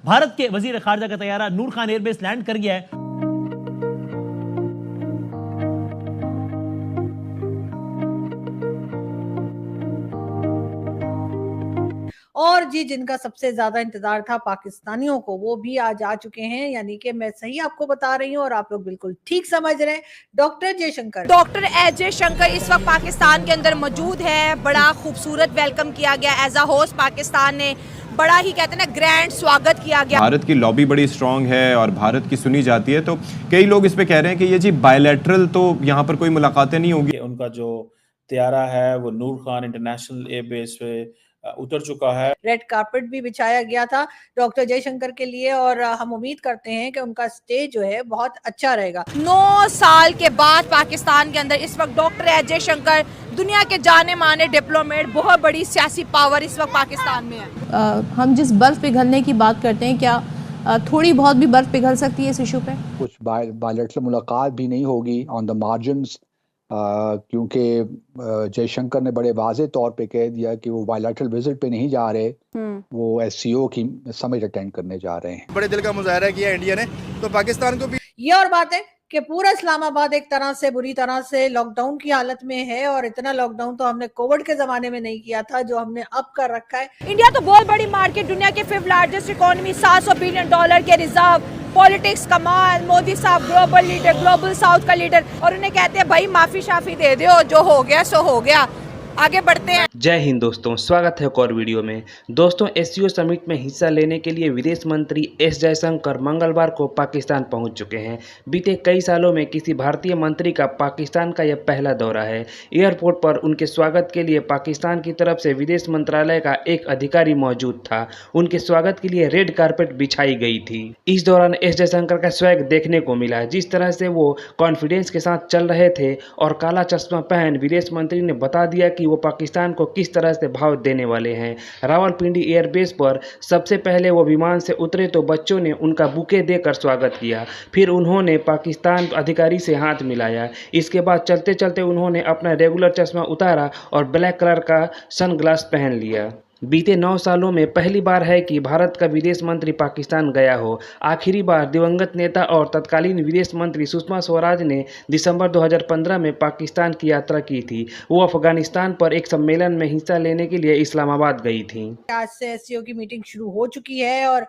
भारत के वजीर खारजा का तैयारा नूर खान एयरबेस लैंड कर गया है। और जी जिनका सबसे ज्यादा इंतजार था पाकिस्तानियों को, वो भी आज आ चुके हैं, यानी कि मैं सही आपको बता रही हूँ और आप लोग बिल्कुल ठीक समझ रहे हैं। Doctor Jaishankar, doctor S Jaishankar इस वक्त पाकिस्तान के अंदर मौजूद है। बड़ा खूबसूरत वेलकम किया गया एज अ होस्ट। पाकिस्तान ने बड़ा ही कहते हैं ना ग्रैंड स्वागत किया गया। भारत की लॉबी बड़ी स्ट्रांग है और भारत की सुनी जाती है, तो कई लोग इस पे कह रहे हैं कि ये जी बायलैटरल, तो यहाँ पर कोई मुलाकातें नहीं होंगी। उनका जो तैयारा है वो नूर खान इंटरनेशनल एयरबेस पे उतर चुका है। रेड कार्पेट भी बिछाया गया था डॉक्टर जयशंकर के लिए और हम उम्मीद करते हैं कि उनका स्टे जो है बहुत अच्छा रहेगा। 9 साल के बाद पाकिस्तान के अंदर इस वक्त डॉक्टर एस जयशंकर, दुनिया के जाने माने डिप्लोमेट, बहुत बड़ी सियासी पावर इस वक्त पाकिस्तान में है। हम जिस बर्फ पिघलने की बात करते हैं, क्या थोड़ी बहुत भी बर्फ पिघल सकती है इस इशू पे? कुछ बायलैटरल मुलाकात भी नहीं होगी ऑन द मार्जिन्स, क्योंकि जयशंकर ने बड़े वाज़े तौर पे कह दिया कि वो बायलैटरल विजिट पे नहीं जा रहे, वो एससीओ की समिट अटेंड करने जा रहे हैं। बड़े दिल का मुजाहरा किया इंडिया ने, तो पाकिस्तान को भी ये और बात है कि पूरा इस्लामाबाद एक तरह से बुरी तरह से लॉकडाउन की हालत में है और इतना लॉकडाउन तो हमने कोविड के जमाने में नहीं किया था जो हमने अब कर रखा है। इंडिया तो बहुत बड़ी मार्केट, दुनिया के 5th लार्जेस्ट इकोनॉमी, $700 बिलियन के रिजर्व, पॉलिटिक्स कमाल, मोदी साहब ग्लोबल लीडर, ग्लोबल साउथ का लीडर, और उन्हें कहते हैं भाई माफी शाफी दे दो, जो हो गया सो हो गया, आगे बढ़ते हैं। जय हिंद दोस्तों, स्वागत है एक और वीडियो में। दोस्तों, एससीओ समिट में हिस्सा लेने के लिए विदेश मंत्री एस जयशंकर मंगलवार को पाकिस्तान पहुंच चुके हैं। बीते कई सालों में किसी भारतीय मंत्री का पाकिस्तान का यह पहला दौरा है। एयरपोर्ट पर उनके स्वागत के लिए पाकिस्तान की तरफ से विदेश मंत्रालय का एक अधिकारी मौजूद था। उनके स्वागत के लिए रेड कारपेट बिछाई गई थी। इस दौरान एस जयशंकर का स्वैग देखने को मिला। जिस तरह से वो कॉन्फिडेंस के साथ चल रहे थे और काला चश्मा पहन, विदेश मंत्री ने बता दिया कि वो पाकिस्तान को किस तरह से भाव देने वाले हैं। रावलपिंडी एयरबेस पर सबसे पहले वो विमान से उतरे तो बच्चों ने उनका बुके देकर स्वागत किया। फिर उन्होंने पाकिस्तान अधिकारी से हाथ मिलाया। इसके बाद चलते चलते उन्होंने अपना रेगुलर चश्मा उतारा और ब्लैक कलर का सनग्लास पहन लिया। बीते 9 सालों में पहली बार है कि भारत का विदेश मंत्री पाकिस्तान गया हो। आखिरी बार दिवंगत नेता और तत्कालीन विदेश मंत्री सुषमा स्वराज ने दिसंबर 2015 में पाकिस्तान की यात्रा की थी। वो अफगानिस्तान पर एक सम्मेलन में हिस्सा लेने के लिए इस्लामाबाद गई थी। आज से एससीओ की मीटिंग शुरू हो चुकी है और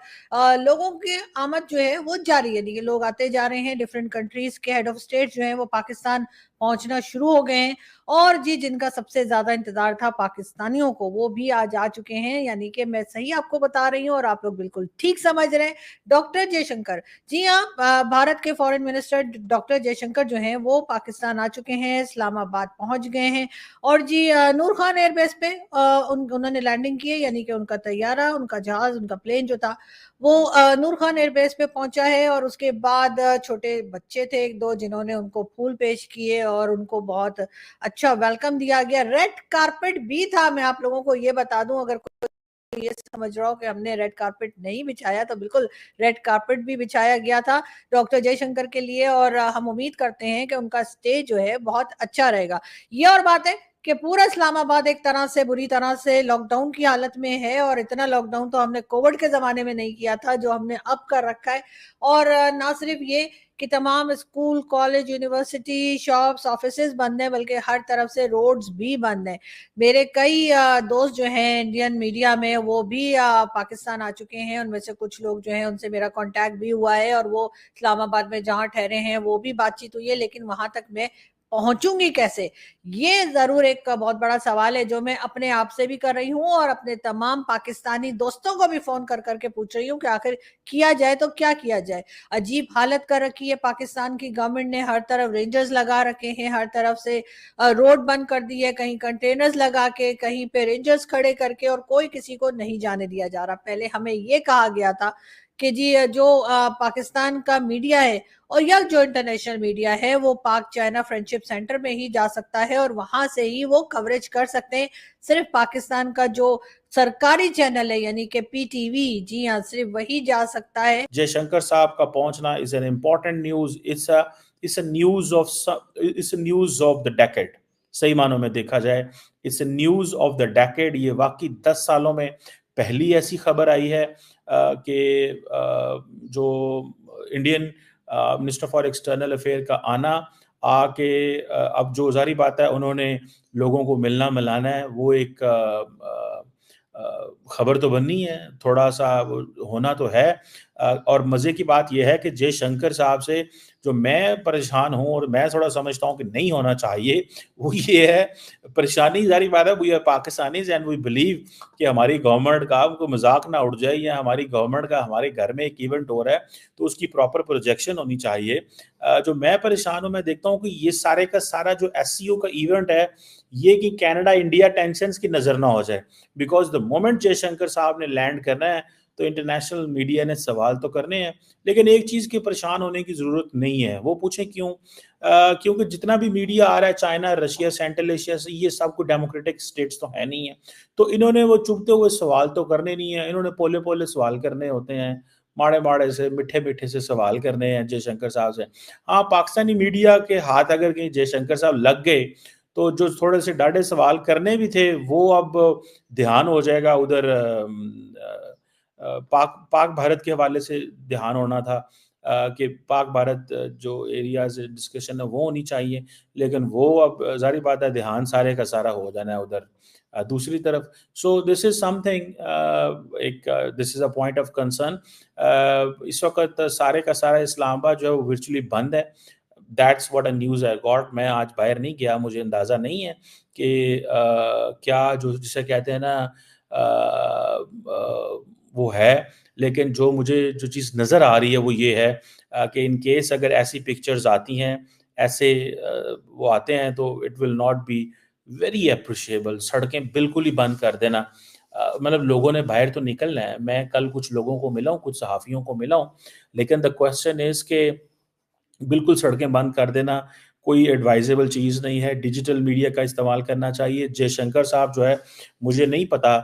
लोगों की आमद जो है वो जारी है। लोग आते जा रहे हैं, डिफरेंट कंट्रीज के हेड ऑफ स्टेट जो है वो पाकिस्तान पहुंचना शुरू हो गए हैं। और जी जिनका सबसे ज्यादा इंतजार था पाकिस्तानियों को, वो भी आज आ चुके हैं, यानी कि मैं सही आपको बता रही हूँ और आप लोग बिल्कुल ठीक समझ रहे हैं। डॉक्टर जयशंकर, जी हाँ, भारत के फॉरेन मिनिस्टर डॉक्टर जयशंकर जो हैं वो पाकिस्तान आ चुके हैं, इस्लामाबाद पहुंच गए हैं। और जी नूर खान एयरबेस पे उन्होंने लैंडिंग की है, यानी कि उनका तैयारा, उनका जहाज, उनका प्लेन जो था वो नूर खान एयरबेस पे पहुंचा है। और उसके बाद छोटे बच्चे थे 1-2 जिन्होंने उनको फूल पेश किए और उनको बहुत अच्छा वेलकम दिया गया। रेड कारपेट भी था। मैं आप लोगों को ये बता दूं, अगर कोई ये समझ रहा हो कि हमने रेड कारपेट नहीं बिछाया, तो बिल्कुल रेड कारपेट भी बिछाया गया था डॉक्टर जयशंकर के लिए और हम उम्मीद करते हैं कि उनका स्टे जो है बहुत अच्छा रहेगा। ये और बात है कि पूरा इस्लामाबाद एक तरह से बुरी तरह से लॉकडाउन की हालत में है और इतना लॉकडाउन तो हमने कोविड के जमाने में नहीं किया था जो हमने अब कर रखा है। और ना सिर्फ ये कि तमाम school, college, university, shops, offices बंद हैं, बल्कि हर तरफ से रोड्स भी बंद हैं। मेरे कई दोस्त जो हैं इंडियन मीडिया में, वो भी पाकिस्तान आ चुके हैं। उनमें से कुछ लोग जो हैं उनसे मेरा कांटेक्ट भी हुआ है और वो इस्लामाबाद में जहां ठहरे हैं वो भी बातचीत हुई है, लेकिन वहां तक मैं पहुंचूंगी कैसे, ये जरूर एक बहुत बड़ा सवाल है जो मैं अपने आप से भी कर रही हूं और अपने तमाम पाकिस्तानी दोस्तों को भी फोन कर करके पूछ रही हूं कि आखिर किया जाए तो क्या किया जाए। अजीब हालत कर रखी है पाकिस्तान की गवर्नमेंट ने, हर तरफ रेंजर्स लगा रखे हैं, हर तरफ से रोड बंद कर दी है, कहीं कंटेनर्स लगा के, कहीं पे रेंजर्स खड़े करके, और कोई किसी को नहीं जाने दिया जा रहा। पहले हमें ये कहा गया था कि जी जो पाकिस्तान का मीडिया है और या जो इंटरनेशनल मीडिया है वो पाक चाइना फ्रेंडशिप सेंटर में ही जा सकता है और वहां से ही वो कवरेज कर सकते हैं। सिर्फ पाकिस्तान का जो सरकारी चैनल है यानी कि पीटीवी, जी हाँ, सिर्फ वही जा सकता है। जयशंकर साहब का पहुंचना is an important news. It's a news of the decade. सही मानों में देखा जाए it's a news of the decade. ये वाकई 10 सालों में पहली ऐसी खबर आई है कि जो Indian minister for external affair का आना, आके अब जो ज़ाहिर बात है उन्होंने लोगों को मिलना मिलाना है, वो एक खबर तो बननी है, थोड़ा सा वो होना तो है। और मज़े की बात यह है कि जयशंकर साहब से जो मैं परेशान हूँ और मैं थोड़ा समझता हूँ कि नहीं होना चाहिए, वो ये है, परेशानी ज़ाहिर बात है, we are Pakistanis and we believe कि हमारी गवर्नमेंट का कोई मजाक ना उड़ जाए, या हमारी गवर्नमेंट का हमारे घर में एक इवेंट हो रहा है तो उसकी प्रॉपर प्रोजेक्शन होनी चाहिए। जो मैं परेशान हूँ, मैं देखता हूँ कि ये सारे का सारा जो एससीओ का इवेंट है, ये कि कनाडा इंडिया टेंशंस की नज़र ना हो जाए, बिकॉज द मोमेंट जयशंकर साहब ने लैंड करना है तो इंटरनेशनल मीडिया ने सवाल तो करने हैं, लेकिन एक चीज़ की परेशान होने की ज़रूरत नहीं है। वो पूछें क्यों? क्योंकि जितना भी मीडिया आ रहा है चाइना, रशिया, सेंट्रल एशिया से, ये सब कोई डेमोक्रेटिक स्टेट्स तो है नहीं है, तो इन्होंने वो चुभते हुए सवाल तो करने नहीं है, इन्होंने पोले पोले सवाल करने होते हैं, माड़े माड़े से, मीठे मीठे से सवाल करने हैं जयशंकर साहब से। हाँ, पाकिस्तानी मीडिया के हाथ अगर कहीं जयशंकर साहब लग गए तो जो थोड़े से डाढ़े सवाल करने भी थे वो अब ध्यान हो जाएगा उधर, पाक भारत के हवाले से ध्यान होना था, कि पाक भारत जो एरियाज डिस्कशन है वो होनी चाहिए, लेकिन वो अब जाहिर बात है ध्यान सारे का सारा हो जाना है उधर दूसरी तरफ। So this is something, this is a point of concern. इस वक्त सारे का सारा इस्लामाबाद जो है वो वर्चुअली बंद है। That's what a news I got. मैं आज बाहर नहीं गया, मुझे अंदाज़ा नहीं है कि क्या जो जिसे कहते हैं ना वो है, लेकिन जो मुझे जो चीज़ नज़र आ रही है वो ये है कि इन केस अगर ऐसी पिक्चर्स आती हैं, ऐसे वो आते हैं, तो it will not be very appreciable. सड़कें बिल्कुल ही बंद कर देना, मतलब लोगों ने बाहर तो निकलना है। मैं कल कुछ लोगों को मिला हूँ, कुछ सहाफ़ियों को मिला हूँ, लेकिन द क्वेश्चन इज़ के बिल्कुल सड़कें बंद कर देना कोई एडवाइजेबल चीज़ नहीं है। डिजिटल मीडिया का इस्तेमाल करना चाहिए। जयशंकर साहब जो है, मुझे नहीं पता,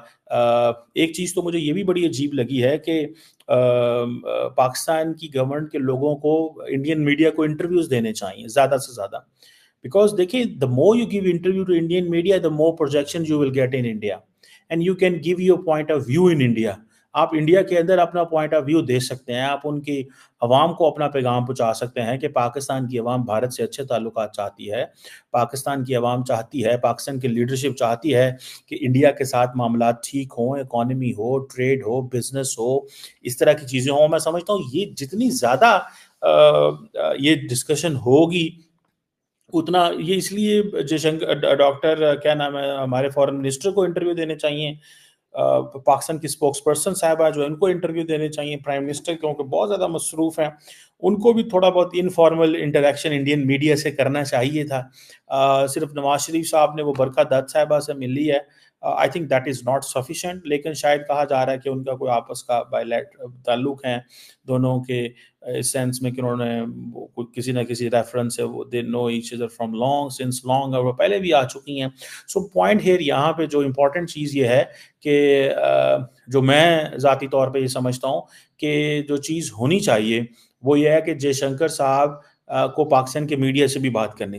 एक चीज़ तो मुझे ये भी बड़ी अजीब लगी है कि पाकिस्तान की गवर्नमेंट के लोगों को इंडियन मीडिया को इंटरव्यूज़ देने चाहिए ज़्यादा से ज़्यादा, बिकॉज देखिए, the more you give interview to Indian media, the more projection you will get in India and you can give your point of view in India. आप इंडिया के अंदर अपना पॉइंट ऑफ व्यू दे सकते हैं, आप उनकी अवाम को अपना पैगाम पहुंचा सकते हैं कि पाकिस्तान की अवाम भारत से अच्छे ताल्लुकात चाहती है, पाकिस्तान की अवाम चाहती है, पाकिस्तान की लीडरशिप चाहती है कि इंडिया के साथ मामला ठीक हों, इकॉनमी हो, ट्रेड हो, बिजनेस हो, इस तरह की चीज़ें हों। मैं समझता हूँ ये जितनी ज़्यादा ये डिस्कशन होगी, उतना ये इसलिए जयशंकर डॉक्टर क्या नाम है हमारे फॉरेन मिनिस्टर को इंटरव्यू देने चाहिए, पाकिस्तान की स्पोक्स पर्सन साहबा जो उनको इंटरव्यू देने चाहिए, प्राइम मिनिस्टर क्योंकि बहुत ज़्यादा मसरूफ़ हैं, उनको भी थोड़ा बहुत इनफॉर्मल इंटरेक्शन इंडियन मीडिया से करना चाहिए था। सिर्फ नवाज शरीफ साहब ने वो बरखा दत्त साहबा से मिल ली है, I think that is not sufficient, लेकिन शायद कहा जा रहा है कि उनका कोई आपस का बायलैटरल ताल्लुक है दोनों के, इस सेंस में कि उन्होंने किसी ना किसी रेफरेंस से वो they know each other from long since long, और वो पहले भी आ चुकी हैं। सो पॉइंट हियर यहाँ पे जो इम्पोर्टेंट चीज़ ये है कि जो मैं ज़ाती तौर पे ये समझता हूँ कि जो चीज़ होनी चाहिए वो ये है कि जयशंकर साहब को पाकिस्तान के मीडिया से भी बात करनी चाहिए।